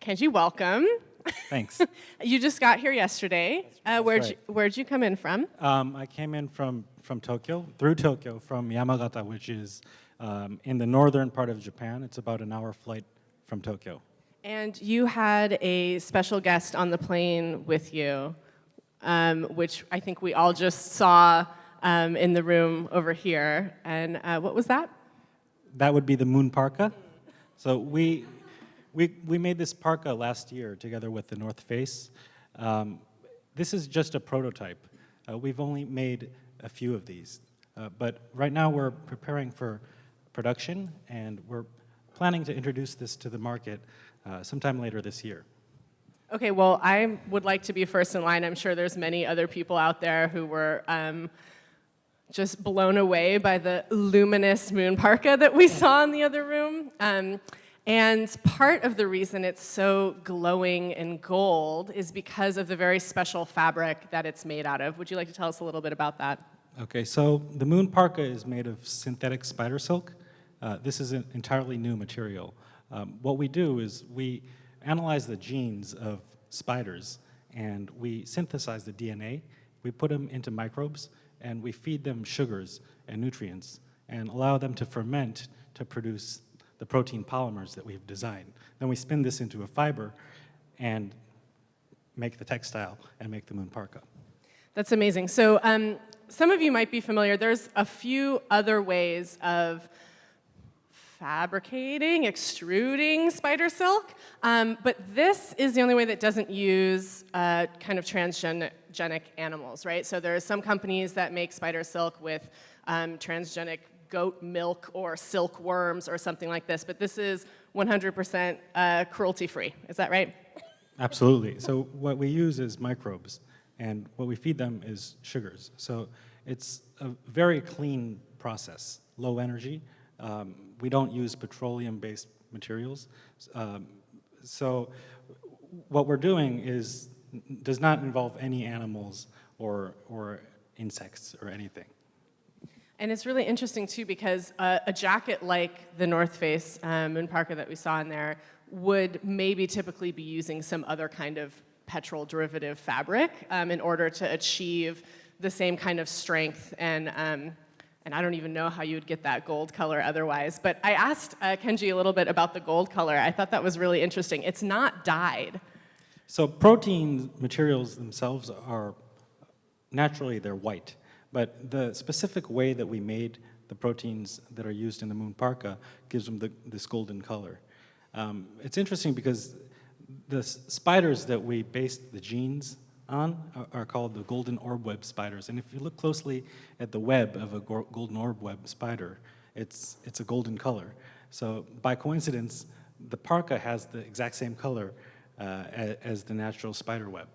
Kenji, welcome. Thanks. You just got here yesterday. Where'd you come in from? I came in from Tokyo, through Tokyo, from Yamagata, which is in the northern part of Japan. It's about an hour flight from Tokyo. And you had a special guest on the plane with you, which I think we all just saw in the room over here. And what was that? That would be the moon parka. So we made this parka last year together with the North Face. This is just a prototype. We've only made a few of these. But right now we're preparing for production, and we're planning to introduce this to the market sometime later this year. Okay, well, I would like to be first in line. I'm sure there's many other people out there who were just blown away by the luminous moon parka that we saw in the other room. And part of the reason it's so glowing and gold is because of the very special fabric that it's made out of. Would you like to tell us a little bit about that? Okay, so the moon parka is made of synthetic spider silk. This is an entirely new material. What we do is we analyze the genes of spiders, and we synthesize the DNA. We put them into microbes, and we feed them sugars and nutrients and allow them to ferment to produce the protein polymers that we've designed. Then we spin this into a fiber and make the textile and make the moon parka. That's amazing. So some of you might be familiar. There's a few other ways of fabricating, extruding spider silk, but this is the only way that doesn't use kind of transgenic animals, right? So there are some companies that make spider silk with transgenic goat milk or silkworms or something like this, but this is 100% cruelty-free. Is that right? Absolutely. So what we use is microbes, and what we feed them is sugars. So it's a very clean process, low energy. We don't use petroleum-based materials. So what we're doing does not involve any animals or insects or anything. And it's really interesting, too, because a jacket like the North Face moon parka that we saw in there would maybe typically be using some other kind of petrol derivative fabric in order to achieve the same kind of strength. And I don't even know how you would get that gold color otherwise. But I asked Kenji a little bit about the gold color. I thought that was really interesting. It's not dyed. So protein materials themselves are, naturally, they're white. But the specific way that we made the proteins that are used in the moon parka gives them this golden color. It's interesting because the spiders that we based the genes on are called the golden orb web spiders. And if you look closely at the web of a golden orb web spider, it's a golden color. So by coincidence, the parka has the exact same color as the natural spider web.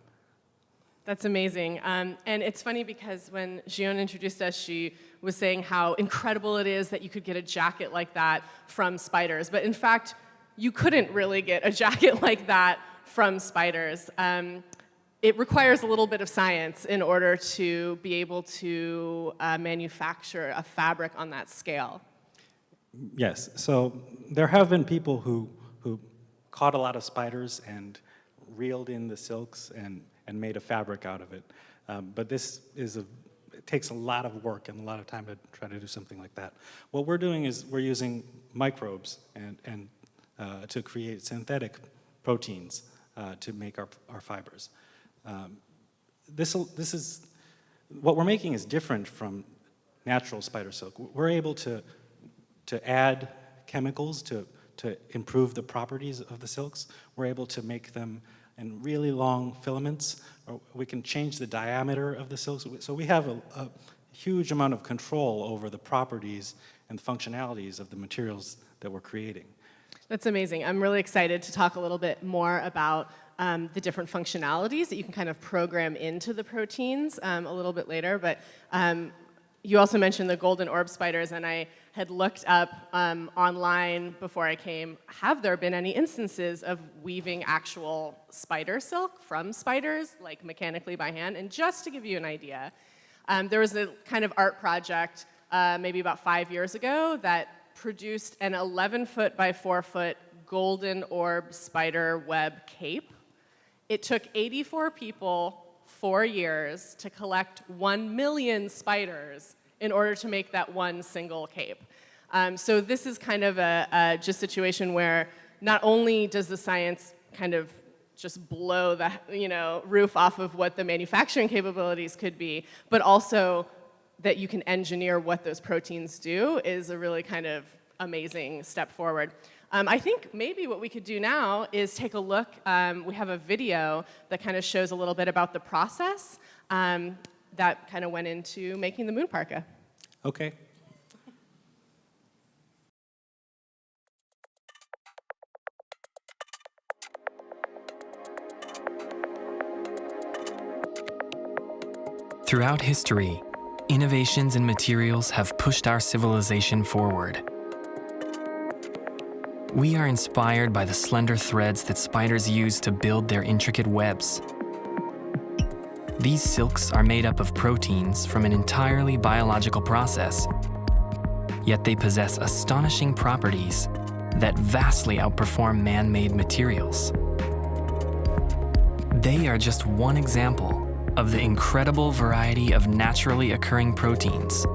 That's amazing. And it's funny because when Gion introduced us, she was saying how incredible it is that you could get a jacket like that from spiders. But in fact, you couldn't really get a jacket like that from spiders. It requires a little bit of science in order to be able to manufacture a fabric on that scale. Yes. So there have been people who caught a lot of spiders and reeled in the silks and made a fabric out of it. But this it takes a lot of work and a lot of time to try to do something like that. What we're doing is we're using microbes and to create synthetic proteins to make our fibers. This is what we're making is different from natural spider silk. We're able to add chemicals to improve the properties of the silks. We're able to make them in really long filaments, or we can change the diameter of the silks. So we have a huge amount of control over the properties and functionalities of the materials that we're creating. That's amazing. I'm really excited to talk a little bit more about the different functionalities that you can kind of program into the proteins a little bit later. But you also mentioned the golden orb spiders, and I had looked up online before I came, have there been any instances of weaving actual spider silk from spiders, like mechanically by hand? And just to give you an idea, there was a kind of art project maybe about 5 years ago that produced an 11-foot by 4-foot golden orb spider web cape. It took 84 people 4 years to collect 1 million spiders in order to make that one single cape. So this is kind of a just situation where not only does the science kind of just blow the roof off of what the manufacturing capabilities could be, but also that you can engineer what those proteins do is a really kind of amazing step forward. I think maybe what we could do now is take a look. We have a video that kind of shows a little bit about the process that kind of went into making the moon parka. Okay. Throughout history, innovations in materials have pushed our civilization forward. We are inspired by the slender threads that spiders use to build their intricate webs. These silks are made up of proteins from an entirely biological process, yet they possess astonishing properties that vastly outperform man-made materials. They are just one example of the incredible variety of naturally occurring proteins,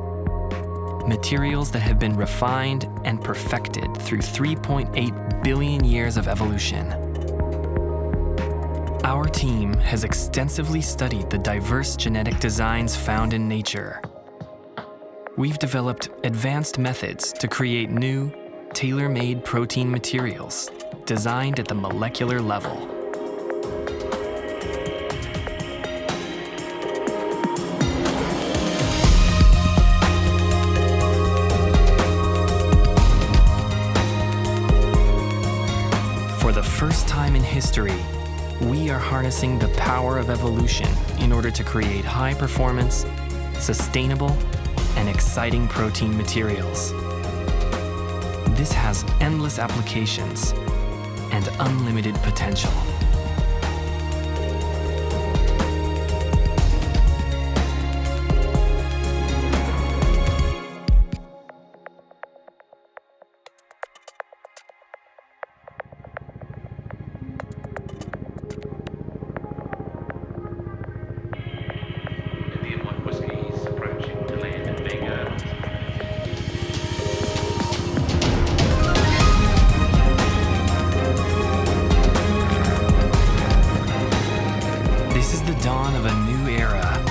materials that have been refined and perfected through 3.8 billion years of evolution. Our team has extensively studied the diverse genetic designs found in nature. We've developed advanced methods to create new, tailor-made protein materials designed at the molecular level. For the first time in history, we are harnessing the power of evolution in order to create high-performance, sustainable, and exciting protein materials. This has endless applications and unlimited potential. This is the dawn of a new era.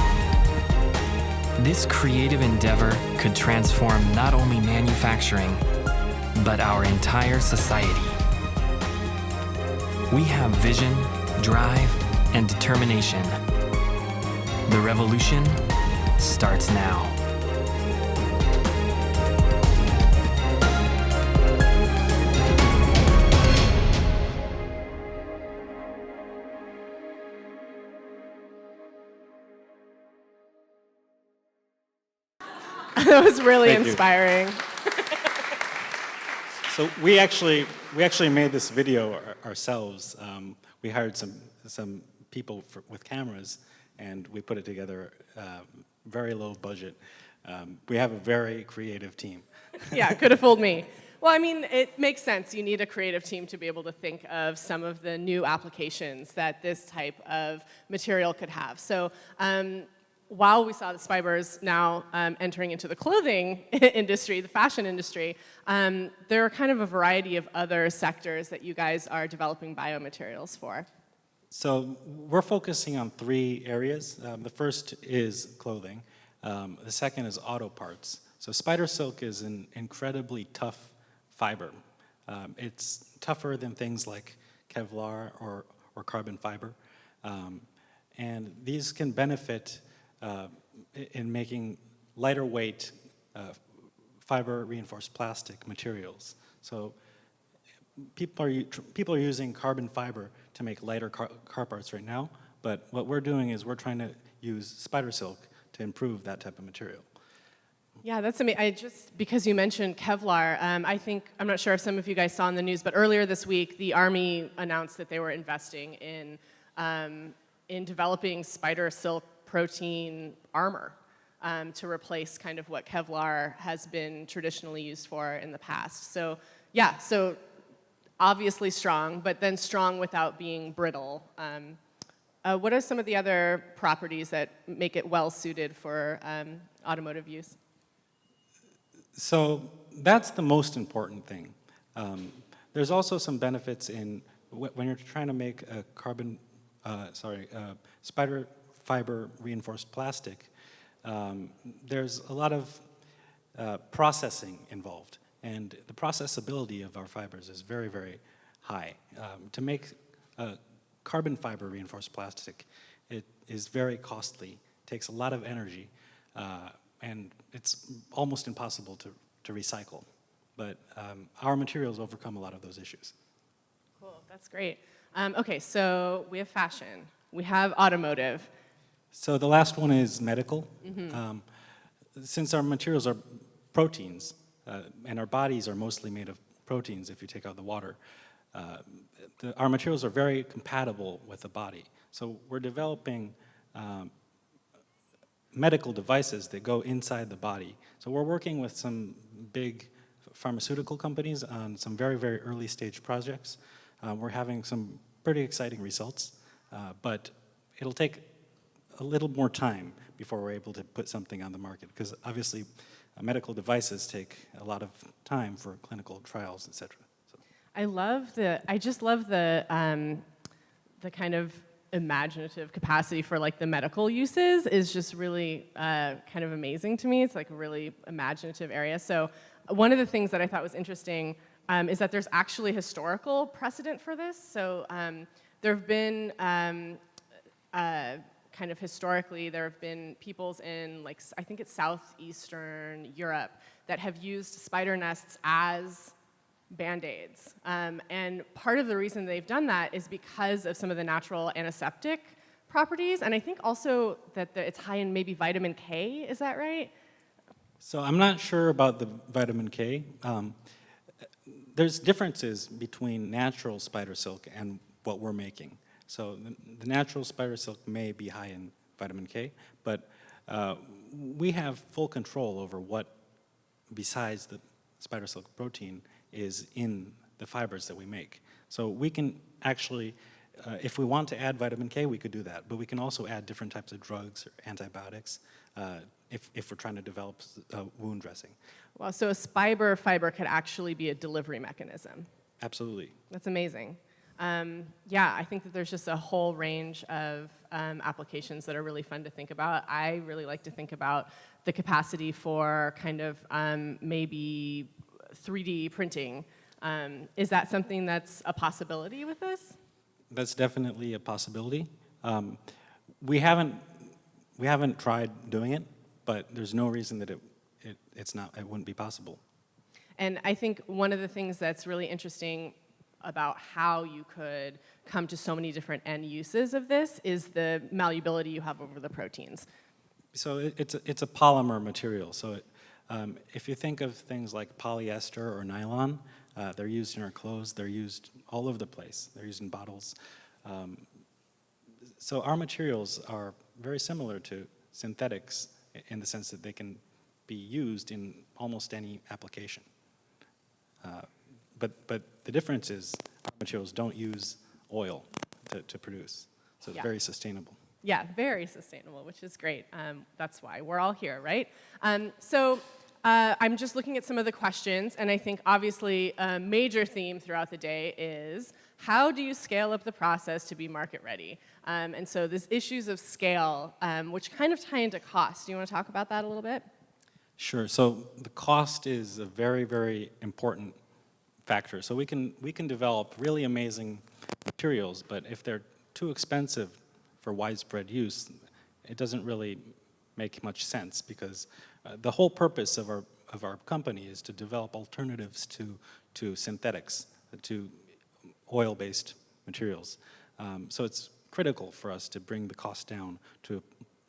This creative endeavor could transform not only manufacturing, but our entire society. We have vision, drive, and determination. The revolution starts now. That was really Thank you. inspiring. So we actually made this video ourselves. We hired some people with cameras, and we put it together. Very low budget. We have a very creative team. Yeah, could have fooled me. Well, I mean, it makes sense. You need a creative team to be able to think of some of the new applications that this type of material could have. So while we saw the Spibers now entering into the clothing industry, the fashion industry, there are kind of a variety of other sectors that you guys are developing biomaterials for. So we're focusing on 3 areas. The first is clothing. The second is auto parts. So spider silk is an incredibly tough fiber. It's tougher than things like Kevlar or carbon fiber. And these can benefit in making lighter weight fiber reinforced plastic materials. So people are using carbon fiber to make lighter car parts right now, but what we're doing is we're trying to use spider silk to improve that type of material. Yeah, that's amazing. Because you mentioned Kevlar, I'm not sure if some of you guys saw in the news, but earlier this week, the Army announced that they were investing in developing spider silk protein armor to replace kind of what Kevlar has been traditionally used for in the past. So yeah, so obviously strong, but then strong without being brittle. What are some of the other properties that make it well suited for automotive use? So that's the most important thing. There's also some benefits in when you're trying to make a spider fiber reinforced plastic. There's a lot of processing involved, and the processability of our fibers is very, very high. To make a carbon fiber reinforced plastic, it is very costly, takes a lot of energy, and it's almost impossible to recycle. But our materials overcome a lot of those issues. Cool, that's great. Okay, so we have fashion, we have automotive. So the last one is medical. Since our materials are proteins, and our bodies are mostly made of proteins if you take out the water, our materials are very compatible with the body. So we're developing medical devices that go inside the body. So we're working with some big pharmaceutical companies on some very, very early stage projects. We're having some pretty exciting results, but it'll take a little more time before we're able to put something on the market, because obviously medical devices take a lot of time for clinical trials, et cetera. So. I just love the kind of imaginative capacity for like the medical uses is just really kind of amazing to me. It's like a really imaginative area. So one of the things that I thought was interesting is that there's actually historical precedent for this. So there have been kind of historically, there have been peoples in, like, I think it's southeastern Europe that have used spider nests as Band-Aids. And part of the reason they've done that is because of some of the natural antiseptic properties, and I think also that it's high in maybe vitamin K, is that right? So I'm not sure about the vitamin K. There's differences between natural spider silk and what we're making. So the natural spider silk may be high in vitamin K, but we have full control over what, besides the spider silk protein, is in the fibers that we make. So we can actually, if we want to add vitamin K, we could do that, but we can also add different types of drugs or antibiotics if we're trying to develop wound dressing. Well, so a Spiber fiber could actually be a delivery mechanism. Absolutely. That's amazing. Yeah, I think that there's just a whole range of applications that are really fun to think about. I really like to think about the capacity for kind of maybe 3D printing. Is that something that's a possibility with this? That's definitely a possibility. We haven't tried doing it, but there's no reason that it wouldn't be possible. And I think one of the things that's really interesting about how you could come to so many different end uses of this is the malleability you have over the proteins. So it's a polymer material. So if you think of things like polyester or nylon, they're used in our clothes. They're used all over the place. They're used in bottles. So our materials are very similar to synthetics in the sense that they can be used in almost any application. But the difference is our materials don't use oil to produce. So it's very sustainable. Yeah, very sustainable, which is great. That's why we're all here, right? So I'm just looking at some of the questions, and I think obviously a major theme throughout the day is how do you scale up the process to be market ready? And so there's issues of scale, which kind of tie into cost. Do you want to talk about that a little bit? Sure. So the cost is a very, very important factor. So we can develop really amazing materials, but if they're too expensive for widespread use, it doesn't really make much sense, because the whole purpose of our company is to develop alternatives to synthetics, to oil-based materials. So it's critical for us to bring the cost down to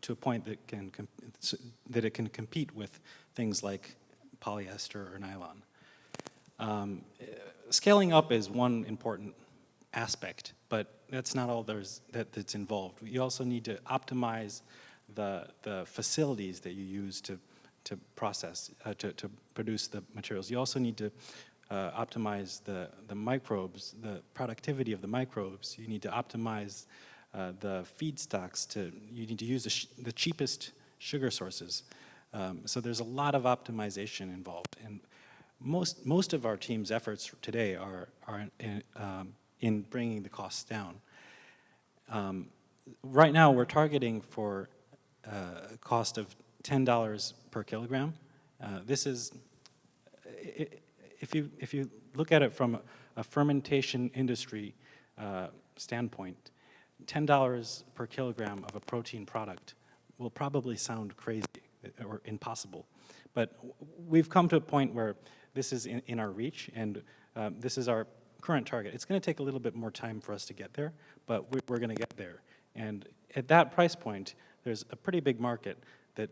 a point that it can compete with things like polyester or nylon. Scaling up is one important aspect, but that's not all that's involved. You also need to optimize the facilities that you use to process, to produce the materials. You also need to optimize the microbes, the productivity of the microbes. You need to optimize the feedstocks. You need to use the cheapest sugar sources. So there's a lot of optimization involved. And most of our team's efforts today are in bringing the costs down. Right now, we're targeting for a cost of $10 per kilogram. This is, if you look at it from a fermentation industry standpoint, $10 per kilogram of a protein product will probably sound crazy or impossible. But we've come to a point where this is in our reach, and this is our current target. It's going to take a little bit more time for us to get there, but we're going to get there. And at that price point, there's a pretty big market that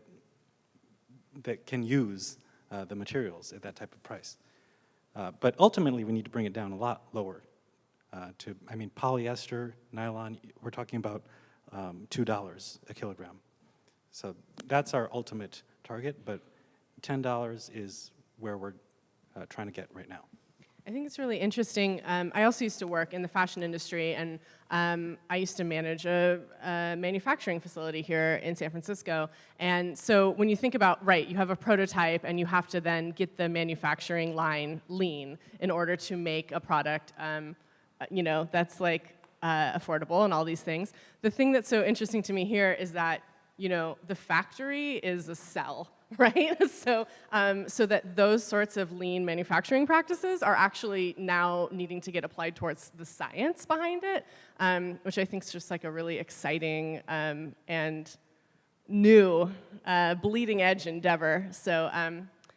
can use the materials at that type of price. But ultimately, we need to bring it down a lot lower. Polyester, nylon, we're talking about $2 a kilogram. So that's our ultimate target, but $10 is where we're trying to get right now. I think it's really interesting. I also used to work in the fashion industry, and I used to manage a manufacturing facility here in San Francisco. And so when you think about, right, you have a prototype, and you have to then get the manufacturing line lean in order to make a product, that's like affordable and all these things. The thing that's so interesting to me here is that, the factory is a cell. Right? So that those sorts of lean manufacturing practices are actually now needing to get applied towards the science behind it, which I think is just like a really exciting and new bleeding edge endeavor. So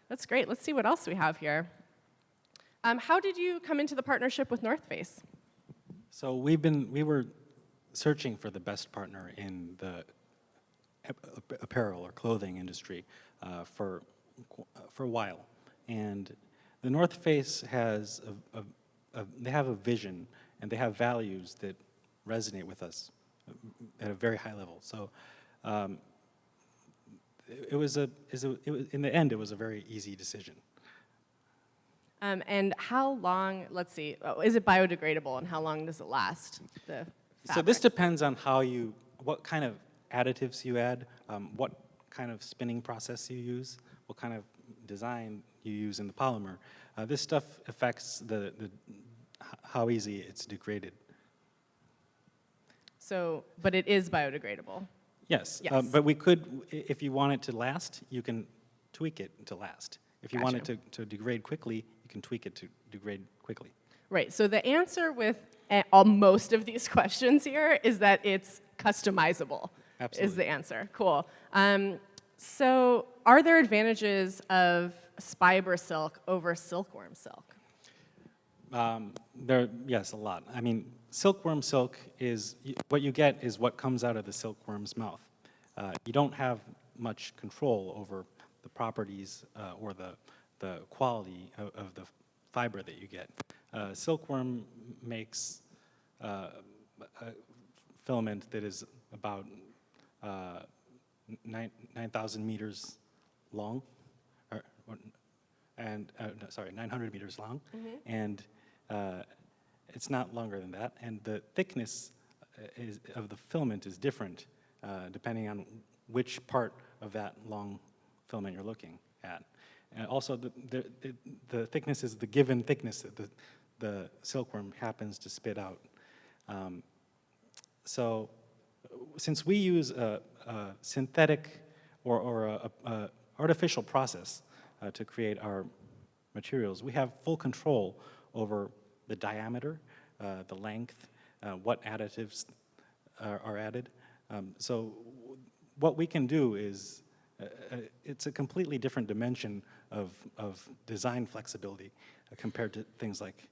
that's great. Let's see what else we have here. How did you come into the partnership with North Face? So we were searching for the best partner in the apparel or clothing industry for a while, and the North Face has they have a vision and they have values that resonate with us at a very high level. So in the end, it was a very easy decision. And how long? Let's see. Is it biodegradable, and how long does it last? The fabric? So this depends on what kind of additives you add, what kind of spinning process you use, what kind of design you use in the polymer. This stuff affects how easy it's degraded. So, but it is biodegradable. Yes, Yes. but we could, if you want it to last, you can tweak it to last. If you want it to degrade quickly, you can tweak it to degrade quickly. Right, so the answer with most of these questions here is that it's customizable. Absolutely. Is the answer. Cool. So are there advantages of Spiber silk over silkworm silk? Yes, a lot. Silkworm silk is, what you get is what comes out of the silkworm's mouth. You don't have much control over the properties or the quality of the fiber that you get. Silkworm makes a filament that is about 9,000 meters long, 900 meters long, and it's not longer than that. And the thickness of the filament is different depending on which part of that long filament you're looking at. And also, the thickness is the given thickness that the silkworm happens to spit out. So, since we use a synthetic or a artificial process to create our materials, we have full control over the diameter, the length, what additives are added. So what we can do is, it's a completely different dimension of design flexibility compared to things like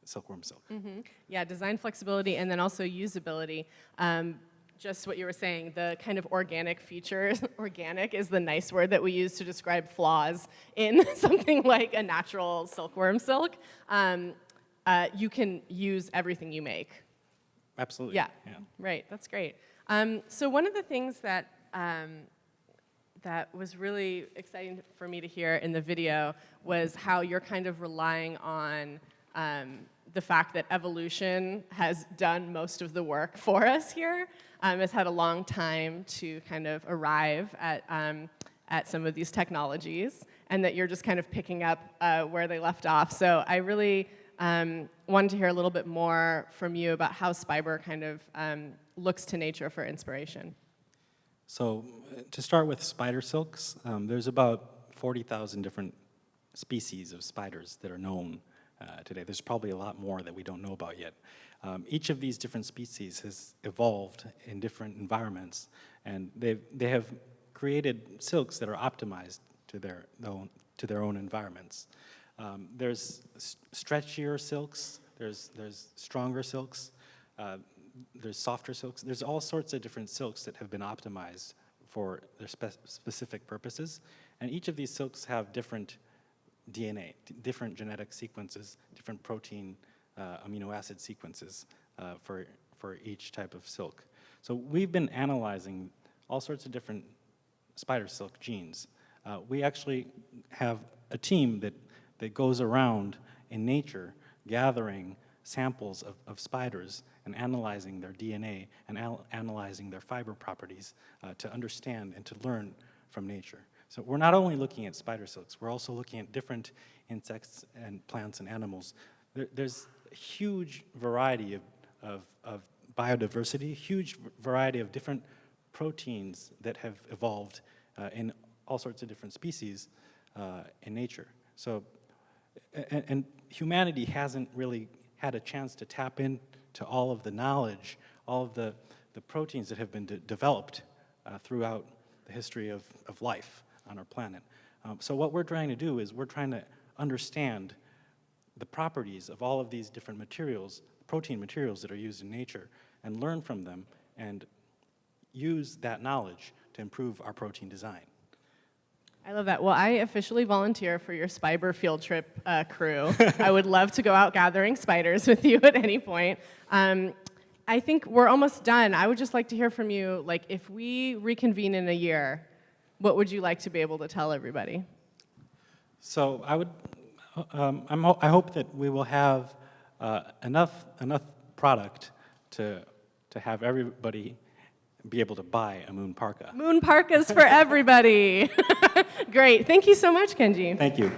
silkworm silk. Mm-hmm. Yeah, design flexibility and then also usability. Just what you were saying, the kind of organic features, organic is the nice word that we use to describe flaws in something like a natural silkworm silk. You can use everything you make. Absolutely. Yeah. Right, that's great. So one of the things that that was really exciting for me to hear in the video was how you're kind of relying on the fact that evolution has done most of the work for us here. It's had a long time to kind of arrive at some of these technologies, and that you're just kind of picking up where they left off. So I really wanted to hear a little bit more from you about how Spiber kind of looks to nature for inspiration. So to start with spider silks, there's about 40,000 different species of spiders that are known today. There's probably a lot more that we don't know about yet. Each of these different species has evolved in different environments, and they have created silks that are optimized to their own environments. There's stretchier silks, there's stronger silks, there's softer silks. There's all sorts of different silks that have been optimized for their specific purposes, and each of these silks have different DNA, different genetic sequences, different protein amino acid sequences for each type of silk. So we've been analyzing all sorts of different spider silk genes. We actually have a team that goes around in nature gathering samples of spiders and analyzing their DNA and analyzing their fiber properties to understand and to learn from nature. So we're not only looking at spider silks, we're also looking at different insects and plants and animals. There's a huge variety of biodiversity, huge variety of different proteins that have evolved in all sorts of different species in nature. So, and humanity hasn't really had a chance to tap into all of the knowledge, all of the proteins that have been developed throughout the history of life on our planet. So what we're trying to do is we're trying to understand the properties of all of these different materials, protein materials that are used in nature, and learn from them and use that knowledge to improve our protein design. I love that. Well, I officially volunteer for your Spiber field trip crew. I would love to go out gathering spiders with you at any point. I think we're almost done. I would just like to hear from you, like, if we reconvene in a year, what would you like to be able to tell everybody? So I hope that we will have enough product to have everybody be able to buy a moon parka. Moon parkas for everybody. Great. Thank you so much, Kenji. Thank you.